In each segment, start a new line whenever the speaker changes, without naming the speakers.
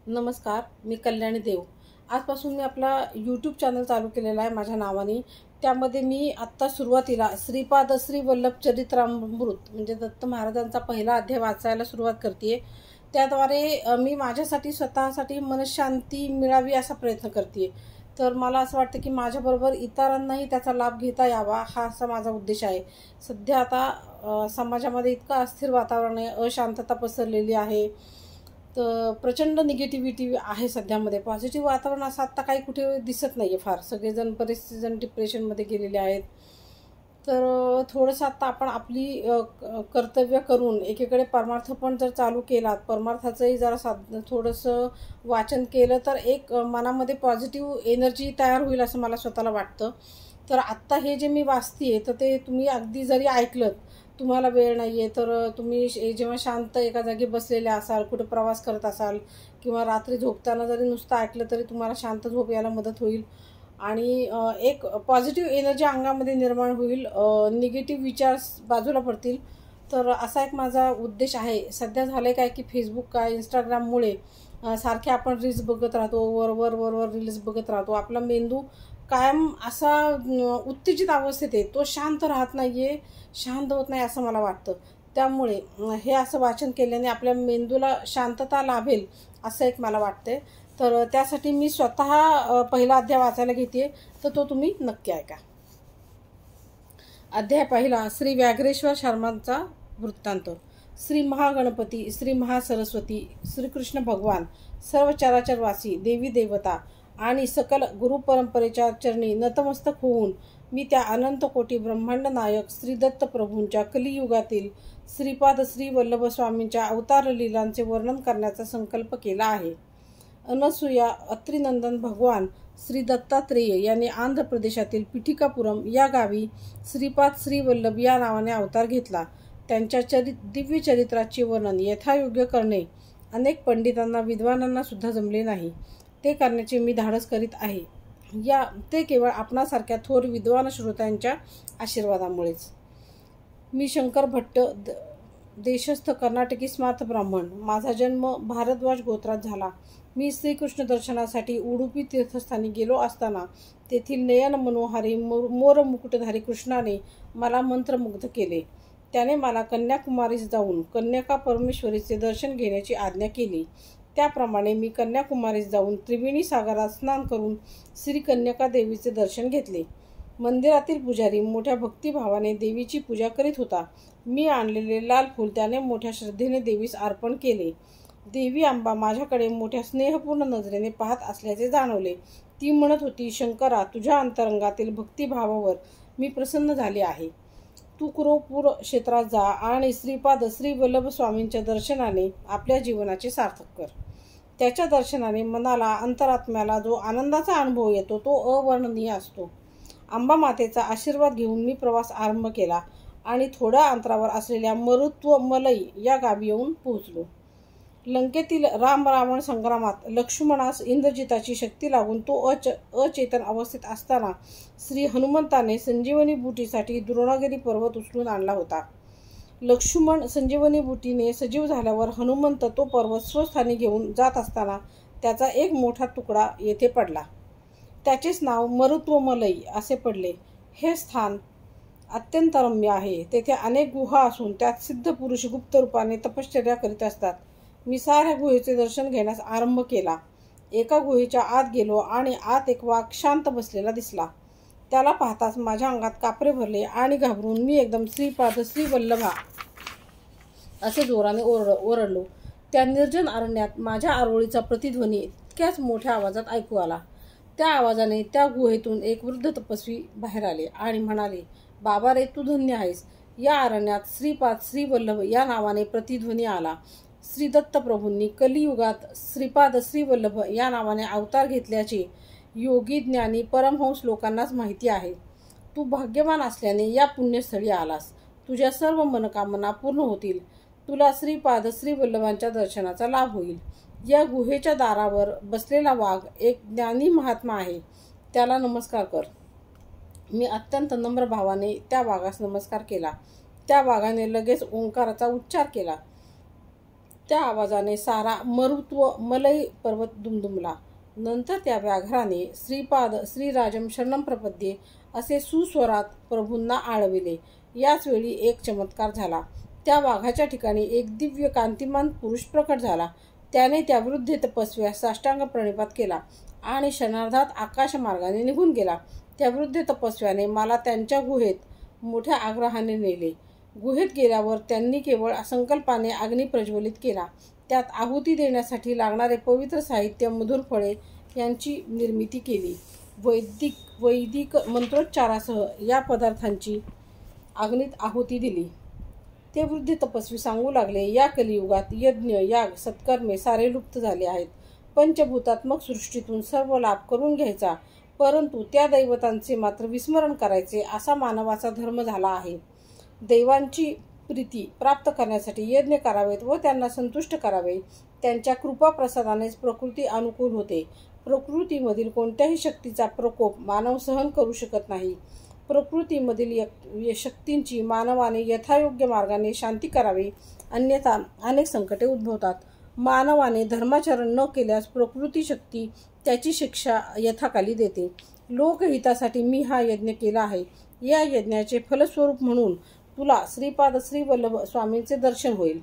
नमस्कार, मी कल्याणी देव। आजपासून मी आपला यूट्यूब चॅनल चालू केलेला आहे माझ्या नावाने। त्यामध्ये मी आत्ता सुरुवातीला श्रीपाद श्री वल्लभ चरित्रामृत म्हणजे दत्त महाराजांचा पहिला अध्याय वाचायला सुरुवात करते। त्याद्वारे मी माझ्यासाठी स्वतःसाठी मनशांती मिळावी असा प्रयत्न करते। तर मला असं वाटतं की माझ्याबरोबर इतरांनाही त्याचा लाभ घेता यावा हा असा माझा उद्देश आहे। सध्या आता समाजामध्ये इतकं अस्थिर वातावरण आहे, अशांतता पसरलेली आहे, तर प्रचंड निगेटिव्हिटी आहे सध्यामध्ये। पॉझिटिव्ह वातावरण असं आत्ता काही कुठे दिसत नाही आहे फार। सगळेजण बरेचसे जण डिप्रेशनमध्ये गेलेले आहेत। तर थोडंसं आता आपण आपली कर्तव्य करून एकीकडे परमार्थ पण जर चालू केला, परमार्थाचंही जरा थोडंसं वाचन केलं तर एक मनामध्ये पॉझिटिव्ह एनर्जी तयार होईल असं मला स्वतःला वाटतं। तर आत्ता हे जे मी वाचते तर ते तुम्ही अगदी जरी ऐकलं, तुम्हाला वेळ नाही आहे तर तुम्ही जेव्हा शांत एका जागी बसलेले असाल, कुठे प्रवास करत असाल किंवा रात्री झोपताना जरी नुसतं ऐकलं तरी तुम्हाला शांत झोप यायला मदत होईल आणि एक पॉझिटिव्ह एनर्जी अंगामध्ये निर्माण होईल, निगेटिव्ह विचार बाजूला पडतील। तर असा एक माझा उद्देश आहे। सध्या झालं आहे काय की फेसबुक काय इंस्टाग्राममुळे सारखे आपण रील्स बघत राहतो, वर रील्स बघत राहतो। आपला मेंदू कायम असा उत्तेजित अवस्थेत आहे, तो शांत राहत नाही आहे, शांत होत नाही असं मला वाटतं। त्यामुळे हे असं वाचन केल्याने आपल्या मेंदूला शांतता लाभेल असं एक मला वाटते। तर त्यासाठी मी स्वतः पहिला अध्याय वाचायला घेते, तर तो तुम्ही नक्की ऐका। अध्याय पहिला, श्री व्याघ्रेश्वर शर्मांचा वृत्तांत। श्री महागणपती, श्री महासरस्वती, श्रीकृष्ण भगवान, सर्व चराचरवासी, देवी देवता आणि सकल गुरु परंपरेच्या चरणी नतमस्तक होऊन मी त्या अनंत कोटी ब्रह्मांड नायक श्री दत्त प्रभूंच्या कलियुगातील श्रीपाद श्री वल्लभ स्वामींच्या अवतार लीलांचे वर्णन करण्याचा संकल्प केला आहे। अनसूया अत्रिनंदन भगवान श्री दत्तात्रेय यांनी आंध्र प्रदेशातील पिठिकापुरम या गावी श्रीपाद श्री वल्लभ या नावाने अवतार घेतला। त्यांच्या दिव्य चरित्राचे वर्णन यथायोग्य करणे अनेक पंडितांना विद्वानांना सुद्धा जमले नाही। ते करण्याचे मी धाडस करीत आहे, ते केवळ आपणासारख्या थोर विद्वान श्रोत्यांच्या आशीर्वादामुळेच। मी शंकर भट्ट, देशस्थ कर्नाटकी स्मार्त ब्राह्मण। माझा जन्म भारद्वाज गोत्रात झाला। मी श्रीकृष्ण दर्शनासाठी उडुपी तीर्थस्थानी गेलो असताना तेथील नयन मनोहारी मोर मुकुटधारी कृष्णाने मला मंत्रमुग्ध केले। त्याने मला कन्याकुमारीस जाऊन कन्यका परमेश्वरीचे दर्शन घेण्याची आज्ञा केली। त्याप्रमाणे मी कन्याकुमारीस जाऊन त्रिवेणी सागरात स्नान करून श्री कन्यका देवीचे दर्शन घेतले। मंदिरातील पुजारी मोठ्या भक्तिभावाने देवीची पूजा करीत होता। मी आणलेले लाल फूल त्याने मोठ्या श्रद्धेने देवीस अर्पण केले। देवी अंबा माझ्याकडे मोठ्या स्नेहपूर्ण नजरेने पाहत असल्याचे जाणवले। ती म्हणत होती, शंकरा, तुझ्या अंतरंगातील भक्तिभावावर मी प्रसन्न झाले आहे। तू कुरुपूर क्षेत्रात जा आणि श्रीपाद श्री वल्लभ स्वामींच्या दर्शनाने आपल्या जीवनाचे सार्थक कर। त्याच्या दर्शनाने मनाला, अंतरात्म्याला जो आनंदाचा अनुभव येतो तो अवर्णनीय असतो। अंबा मातेचा आशीर्वाद घेऊन मी प्रवास आरंभ केला आणि थोड्या अंतरावर असलेल्या मरुत्वमलई या गावी येऊन पोहोचलो। लंकेतील राम रावण संग्रामात लक्ष्मणास इंद्रजिताची शक्ती लागून तो अचेतन अवस्थेत असताना श्री हनुमंताने संजीवनी बुटीसाठी द्रोणागिरी पर्वत उचलून आणला होता। लक्ष्मण संजीवनी बुटीने सजीव झाल्यावर हनुमंत तो पर्वत स्वस्थानी घेऊन जात असताना त्याचा एक मोठा तुकडा येथे पडला। त्याचेच नाव मरुत्वमलई असे पडले। हे स्थान अत्यंत रम्य आहे। तेथे अनेक गुहा असून त्यात सिद्ध पुरुष गुप्त रूपाने तपश्चर्या करीत असतात। मी साऱ्या गुहेचे दर्शन घेण्यास आरंभ केला। एका गुहेच्या आत गेलो आणि आत एक वाघ शांत बसलेला दिसला। त्याला पाहताच माझ्या अंगात कापरे भरले आणि घाबरून मी एकदम श्रीपाद श्री वल्लभा असे जोराने ओरडलो। त्या निर्जन अरण्यात माझ्या आरोळीचा प्रतिध्वनी इतक्याच मोठ्या आवाजात ऐकू आला। त्या आवाजाने त्या गुहेतून एक वृद्ध तपस्वी बाहेर आले आणि म्हणाले, बाबा रे, तू धन्य आहेस। या अरण्यात श्रीपाद श्री वल्लभ या नावाने प्रतिध्वनी आला। श्री दत्त प्रभूंनी कलियुगात श्रीपाद श्री वल्लभ या नावाने अवतार घेतल्याचे योगी ज्ञानी परमहंस लोकांनाच माहिती आहे। तू भाग्यवान असल्याने या पुण्यस्थळी आलास। तुझ्या सर्व मनोकामना पूर्ण होतील। तुला श्रीपाद श्री वल्लभांच्या दर्शनाचा लाभ होईल। या गुहेच्या दारावर बसलेला वाघ एक ज्ञानी महात्मा आहे, त्याला नमस्कार कर। मी अत्यंत नम्र भावाने त्या वाघास नमस्कार केला। त्या वाघाने लगेच ओंकाराचा उच्चार केला। त्या आवाजाने सारा मरुत्व मलई पर्वत दुमदुमला. नंतर त्या व्याघ्राने श्रीपाद श्रीराजम शरणम प्रपद्ये असे सुस्वरात प्रभूंना आळविले. याच वेळी एक चमत्कार झाला. त्या वाघाच्या ठिकाणी एक दिव्य कांतिमान पुरुष प्रकट झाला. त्याने त्या वृद्ध तपस्व्यास साष्टांग प्रणिपात केला आणि क्षणार्धात आकाश मार्गाने निघून गेला. त्या वृद्ध तपस्व्याने मला त्यांच्या गुहेत मोठ्या आग्रहाने नेले. गुहेत गेल्यावर त्यांनी केवळ संकल्पाने अग्नी प्रज्वलित केला. त्यात आहुती देण्यासाठी लागणारे पवित्र साहित्य, मधुर फळे यांची निर्मिती केली. वैदिक मंत्रोच्चारासह या पदार्थांची अग्नीत आहुती दिली. ते वृद्ध तपस्वी सांगू लागले, या कलियुगात यज्ञ, याग, सत्कर्मे सारे लुप्त झाले आहेत. पंचभूतात्मक सृष्टीतून सर्व लाभ करून घ्यायचा, परंतु त्या दैवतांचे मात्र विस्मरण करायचे असा मानवाचा धर्म झाला आहे. दैवांची प्रीती प्राप्त करण्यासाठी यज्ञ करावेत व त्यांना संतुष्ट करावे. त्यांच्या कृपा प्रसादानेच प्रकृती अनुकूल होते. प्रकृतीमधील कोणत्याही शक्तीचा प्रकोप मानव सहन करू शकत नाही. प्रकृतीमधील शक्तींची मानवाने यथायोग्य मार्गाने शांती करावी, अन्यथा अनेक संकटे उद्भवतात. मानवाने धर्माचरण न केल्यास प्रकृती शक्ती त्याची शिक्षा यथाकाली देते. लोकहितासाठी मी हा यज्ञ केला आहे. या यज्ञाचे फलस्वरूप म्हणून तुला श्रीपाद श्रीवल्लभ स्वामींचे दर्शन होईल.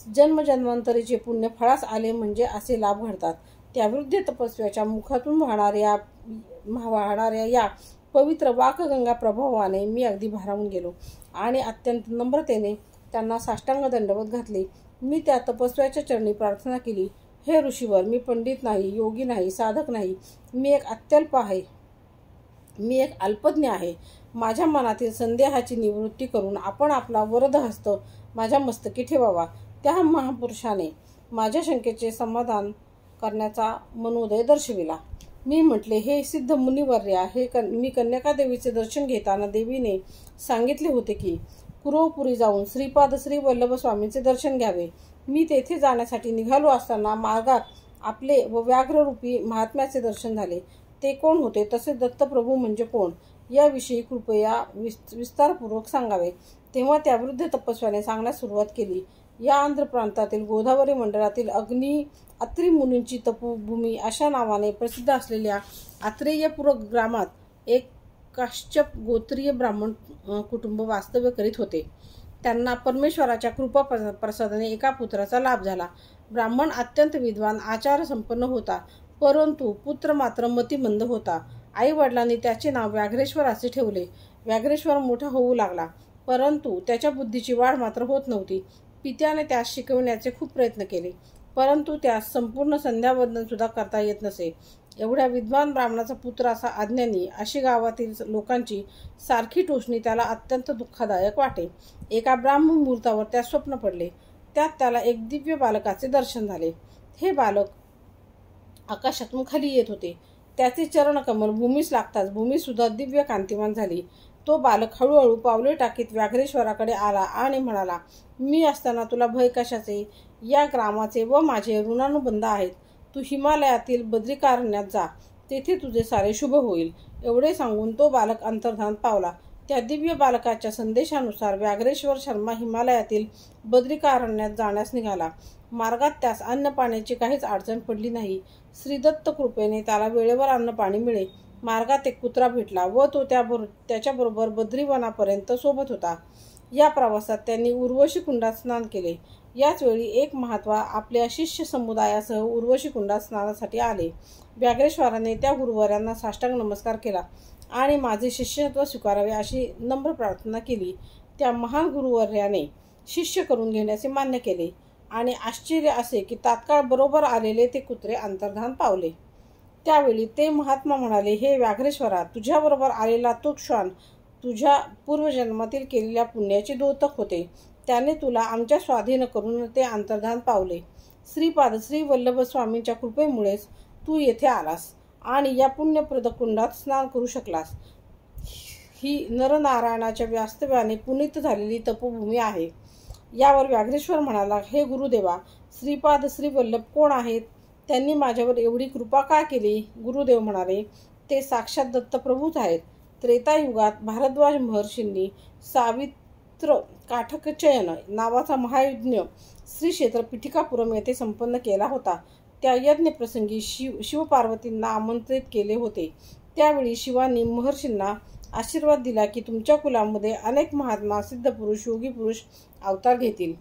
जन्मजन्मांतरीचे पुण्य फळास आले म्हणजे असे लाभ घडतात. त्या वृद्ध तपस्व्याच्या मुखातून वाहणाऱ्या या पवित्र वाकगंगा प्रभावाने मी अगदी भारावून गेलो आणि अत्यंत नम्रतेने त्यांना साष्टांग दंडवत घातले. मी त्या तपस्व्याच्या चरणी प्रार्थना केली, हे ऋषीवर, मी पंडित नाही, योगी नाही, साधक नाही. मी एक अल्पज्ञ आहे. माझ्या मनातील संदेहाची निवृत्ती करून आपण आपला वरद हस्त माझ्या मस्तकी ठेवावा. त्या महापुरुषाने माझ्या शंकेचे समाधान करण्याचा मनोदय दर्शविला. मी म्हटले, हे सिद्ध मुनिवर्या, मी कन्यका देवीचे दर्शन घेताना देवीने सांगितले होते की कुरवपुरी जाऊन श्रीपाद श्री वल्लभ स्वामींचे दर्शन घ्यावे. मी तेथे जाण्यासाठी निघालो असताना मार्गात आपले व व्याघ्ररूपी महात्म्याचे दर्शन झाले. ते कोण होते, तसे दत्तप्रभू म्हणजे कोण, याविषयी कृपया विस्तारपूर्वक सांगावे. तेव्हा त्या वृद्ध तपस्व्याने सांगण्यास सुरुवात केली. या आंध्र प्रांतातील गोदावरी मंडळातील अत्री मुनींची तपोभूमी अशा नावाने प्रसिद्ध असलेल्या आत्रेयपूर ग्रामात एक काश्यप गोत्रीय ब्राह्मण कुटुंब वास्तव्य करीत होते. त्यांना परमेश्वराच्या कृपा प्रसादाने एका पुत्राचा लाभ झाला. ब्राह्मण अत्यंत विद्वान, आचार संपन्न होता, परंतु पुत्र मात्र मतिमंद होता. आई वडिलांनी त्याचे नाव व्याघ्रेश्वर असे ठेवले. व्याघ्रेश्वर मोठा होऊ लागला, परंतु त्याच्या बुद्धीची वाढ मात्र होत नव्हती. पित्याने त्यास शिकविण्याचे खूप प्रयत्न केले, परंतु त्यास संपूर्ण संध्यावंदन सुद्धा करता येत नसे. एवढ्या विद्वान ब्राह्मणाचा पुत्र असा अज्ञानी, अशी गावातील लोकांची सारखी टोचणी त्याला अत्यंत दुःखदायक वाटे. एका ब्राह्मण मुहूर्तावर त्यास स्वप्न पडले. त्यात त्याला एक दिव्य बालकाचे दर्शन झाले. हे बालक आकाशातून खाली येत होते. त्याचे चरणकमल भूमीस लागताच भूमी सुद्धा दिव्य कांतिमान झाली. तो बालक हळूहळू पावले टाकीत व्याघ्रेश्वराकडे आला आणि म्हणाला, मी असताना तुला भय कशाचे? या ग्रामाचे व माझे ऋणानुबंध आहेत. तू हिमालयातील बद्रिकारण्यात जा, तेथे तुझे सारे शुभ होईल. एवढे सांगून तो बालक अंतर्धान पावला. त्या दिव्य बालकाच्या संदेशानुसार व्याघ्रेश्वर शर्मा हिमालयातील बद्रिकारण्यात जाण्यास निघाला. मार्गात त्यास अन्न पाण्याची काहीच अडचण पडली नाही. श्रीदत्त कृपेने त्याला वेळेवर अन्न पाणी मिळे. मार्गात एक कुत्रा भेटला व तो त्याच्याबरोबर बद्रीवनापर्यंत सोबत होता. या प्रवासात त्यांनी उर्वशी कुंडात स्नान केले. याच वेळी एक महात्मा आपल्या शिष्य समुदायासह उर्वशी कुंडात स्नानासाठी आले. व्याघ्रेश्वराने त्या गुरुवर्यांना साष्टांग नमस्कार केला आणि माझे शिष्यत्व स्वीकारावे अशी नम्र प्रार्थना केली. त्या महान गुरुवर्याने शिष्य करून घेण्याचे मान्य केले आणि आश्चर्य असे की तात्काळ बरोबर आलेले ते कुत्रे अंतर्धान पावले. त्यावेळी ते महात्मा म्हणाले, हे व्याघ्रेश्वरा, तुझ्याबरोबर आलेला तो श्वान तुझ्या पूर्वजन्मातील केलेल्या पुण्याचे द्योतक होते. त्याने तुला आमच्या स्वाधीन करून ते अंतर्धान पावले. श्रीपाद श्री वल्लभ स्वामींच्या कृपेमुळेच तू येथे आलास आणि या पुण्यप्रद कुंडात स्नान करू शकलास. ही नरनारायणाच्या वास्तव्याने पुनीत झालेली तपोभूमी आहे. यावर व्याघ्रेश्वर म्हणाला, हे गुरुदेवा, श्रीपाद श्री वल्लभ कोण आहेत? त्यांनी माझ्यावर एवढी कृपा का केली? गुरुदेव म्हणाले, ते साक्षात दत्तप्रभूच आहेत. त्रेतायुगात भारद्वाज महर्षींनी चित्र काठकचयन नावाचा महायज्ञ श्री क्षेत्र पिठिकापुरम येथे संपन्न केला होता. त्या यज्ञप्रसंगी शिवपार्वतींना आमंत्रित केले होते. त्यावेळी शिवानी महर्षींना आशीर्वाद दिला की तुमच्या कुलामध्ये अनेक महात्मा, सिद्धपुरुष, योगी पुरुष अवतार घेतील.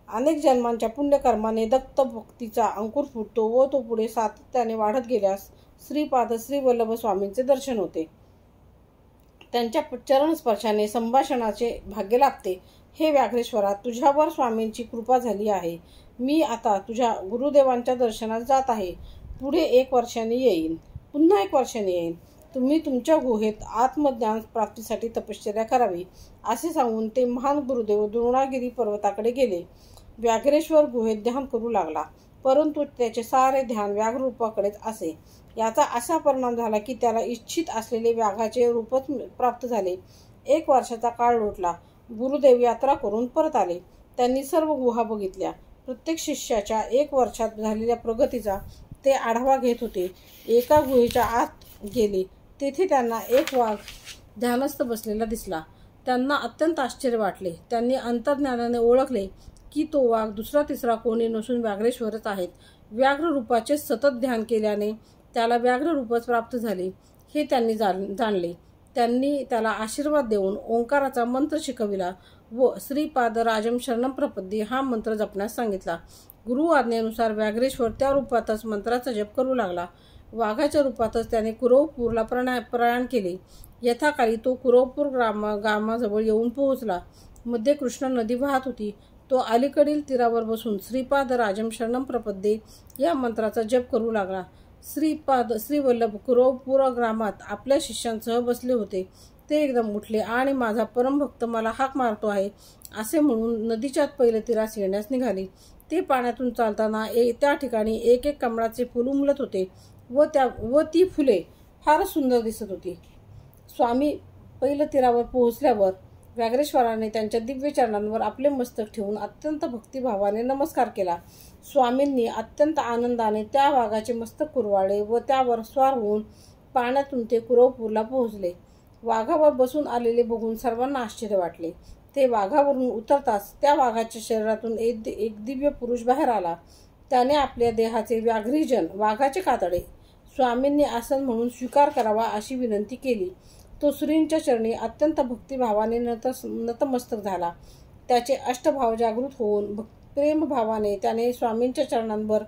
अनेक जन्मांच्या पुण्यकर्माने दत्त भक्तीचा अंकुर फुटतो व तो पुढे सातत्याने वाढत गेल्यास श्रीपाद श्रीवल्लभ स्वामींचे दर्शन होते. त्यांच्या चरण स्पर्शाने संभाषणाचे भाग्य लाभते. हे व्याघ्रेश्वरा, तुझ्यावर स्वामींची कृपा झाली आहे. मी आता तुझ्या गुरुदेवांच्या दर्शनास जात आहे. पुढे 1 वर्षांनी येईन. पुन्हा 1 वर्षांनी येईन. तुम्ही तुमच्या गुहेत आत्मज्ञान प्राप्तीसाठी तपश्चर्या करावी. असे सांगून ते महान गुरुदेव द्रोणागिरी पर्वताकडे गेले. व्याघ्रेश्वर गुहेत ध्यान करू लागला, परंतु त्याचे सारे ध्यान व्याघ्ररूपाकडेच असे. याचा असा परिणाम झाला की त्याला इच्छित असलेले व्याघाचे रूपच प्राप्त झाले. 1 वर्षाचा काळ लोटला. गुरुदेव यात्रा करून परत आले. त्यांनी सर्व गुहा बघितल्या. प्रत्येक शिष्याच्या 1 वर्षात झालेल्या प्रगतीचा ते आढावा घेत होते. एका गुहेच्या आत गेले. तेथे त्यांना एक वाघ ध्यानस्थ बसलेला दिसला. त्यांना अत्यंत आश्चर्य वाटले. त्यांनी अंतर्ज्ञानाने ओळखले की तो वाघ दुसरा तिसरा कोणी नसून व्याघ्रेश्वरच आहेत. व्याघ्र रूपाचे सतत ध्यान केल्याने त्याला व्याघ्र रूपच प्राप्त झाले हे त्यांनी जाणले. त्यांनी त्याला आशीर्वाद देऊन ओंकाराचा मंत्र शिकविला व श्रीपाद राजम शरणम प्रपद्ये हा मंत्र जपण्यास सांगितला. गुरु आज्ञेनुसार व्याघ्रेश्वर त्या रूपातच मंत्राचा जप करू लागला. वाघाच्या रूपातच त्याने कुरवपूरला प्रयाण केले. यथाकाळी तो कुरवपूर गावाजवळ येऊन पोहोचला. मध्ये कृष्णा नदी वाहत होती. तो अलीकडील तीरावर बसून श्रीपाद राजम शरणम प्रपद्ये या मंत्राचा जप करू लागला. श्रीपाद श्रीवल्लभ कुरवपूर ग्रामात आपल्या शिष्यांसह बसले होते. ते एकदम उठले आणि माझा परमभक्त मला हाक मारतो आहे असे म्हणून नदीच्या पहिल्या तीरास येण्यास निघाले. ते पाण्यातून चालताना त्या ठिकाणी एक एक कमळाचे फूल उमलत होते व ती फुले फारच सुंदर दिसत होती. स्वामी पहिल्या तीरावर पोहोचल्यावर व्याघ्रेश्वराने त्यांच्या दिव्य चरणांवर आपले मस्तक ठेवून अत्यंत भक्तिभावाने नमस्कार केला. स्वामींनी अत्यंत आनंदाने त्या वाघाचे मस्तक कुरवाळले व त्यावर स्वार होऊन पाण्यातून ते कुरवपूरला पोहोचले. वाघावर बसून आलेले बघून सर्वांना आश्चर्य वाटले. ते वाघावरून उतरताच त्या वाघाच्या शरीरातून एक दिव्य पुरुष बाहेर आला. त्याने आपल्या देहाचे व्याघ्रीजन वाघाचे कातडे स्वामींनी आसन म्हणून स्वीकार करावा अशी विनंती केली. तो श्रींच्या चरणी अत्यंत भक्तिभावाने नतमस्तक झाला. त्याचे अष्टभाव जागृत होऊन प्रेमभावाने त्याने स्वामींच्या चरणांवर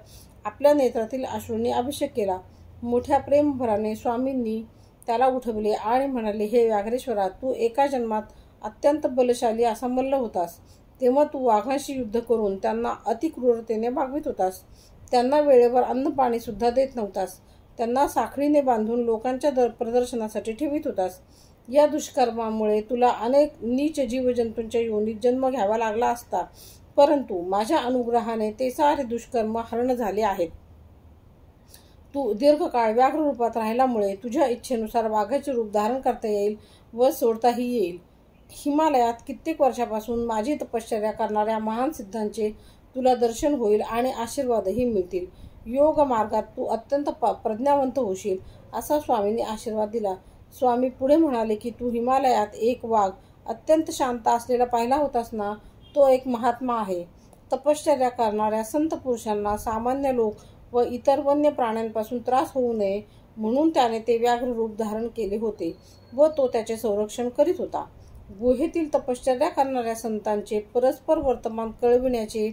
आपल्या नेत्रातील अश्रूंनी अभिषेक केला. मोठ्या प्रेमभराने स्वामींनी त्याला उठवले आणि म्हणाले, हे व्याघ्रेश्वरा, तू एका जन्मात अत्यंत बलशाली असा मल्ल होतास. तेव्हा तू वाघांशी युद्ध करून त्यांना अतिक्रूरतेने भागवित होतास. त्यांना वेळेवर अन्न पाणी सुद्धा देत नव्हतास. त्यांना साखळीने बांधून लोकांच्या प्रदर्शनासाठी ठेवित होतास. या दुष्कर्मामुळे तुला अनेक नीच जीवजंतूंच्या योनीत जन्म घ्यावा लागला असता, परंतु माझ्या अनुग्रहाने ते सारे दुष्कर्म हरण झाले आहेत. तू दीर्घकाळ व्याघ्र रूपात राहिल्यामुळे तुझ्या इच्छेनुसार वाघाचे रूप धारण करता येईल व सोडताही येईल. हिमालयात कित्येक वर्षापासून माझी तपश्चर्या करणाऱ्या महान सिद्धांचे तुला दर्शन होईल आणि आशीर्वादही मिळतील. योग मार्गात तू अत्यंत प्रज्ञावंत होशील असा स्वामींनी आशीर्वाद दिला. स्वामी पुढे म्हणाले की तू हिमालयात एक वाघ अत्यंत शांत असलेला पाहिला होतास ना, तो एक महात्मा आहे. तपश्चर्या करणाऱ्या संत पुरुषांना सामान्य लोक व इतर वन्य प्राण्यांपासून त्रास होऊ नये म्हणून त्याने ते व्याघ्र रूप धारण केले होते व तो त्याचे संरक्षण करीत होता. गुहेतील तपश्चर्या करणाऱ्या संतांचे परस्पर वर्तमान कळविण्याचे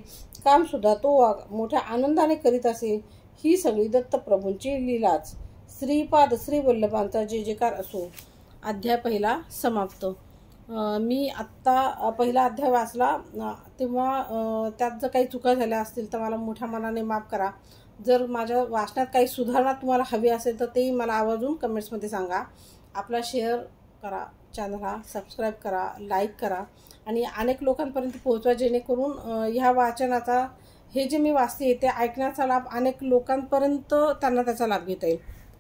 काम सुद्धा तो वाघ मोठ्या आनंदाने करीत असे. ही सगळी दत्तप्रभूंची लीलाच. श्रीपाद श्रीवल्लभांचा जय जयकार असो. अध्याय पहिला समाप्त. मी आत्ता पहिला अध्याय वाचला तेव्हा त्यात जर काही चुका झाल्या असतील तर मला मोठ्या मनाने माफ करा. जर माझ्या वाचनात काही सुधारणा तुम्हाला हवी असेल तर तेही मला आवर्जून कमेंट्समध्ये सांगा. आपला शेअर करा, चॅनलला सबस्क्राईब करा, लाईक करा आणि अनेक लोकांपर्यंत पोहोचवा, जेणेकरून ह्या वाचनाचा हे जे मी वाचते ते ऐकण्याचा लाभ अनेक लोकांपर्यंत त्यांना त्याचा लाभ घेता येईल.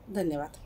धन्यवाद.